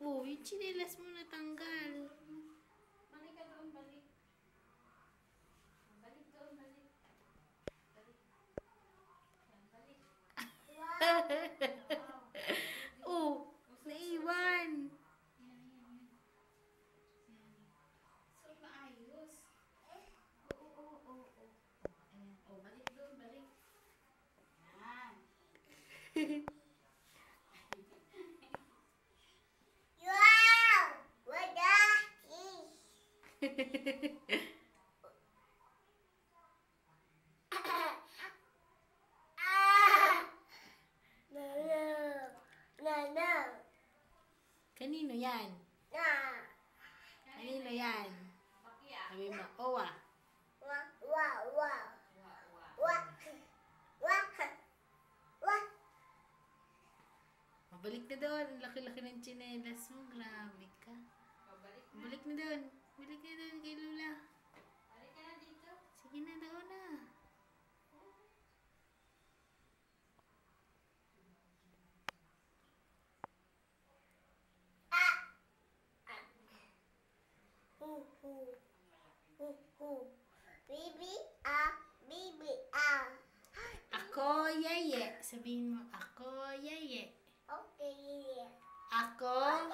Oh, yung tsinelas mo natanggal. Balik ka doon, balik. Balik doon, balik. Balik. Yan, balik. Oh, naiwan. Yan. So, maayos. Oo. Ayan. Oh, balik doon, balik. Yan. Wow! What No. Kanino yan? No. Kanino yan? Bakya. Sabi mo, Owa. Wow. Mabalik na doon. Ang laki-laki ng tsinelas mo. Grabe ka. Pabalik na. Balik na doon. Balik na doon kay Lola. Balik ka na dito. Sige na, doon na. Baby. Ako, yeye. Sabihin mo, ako, yeye. Okay. Ako,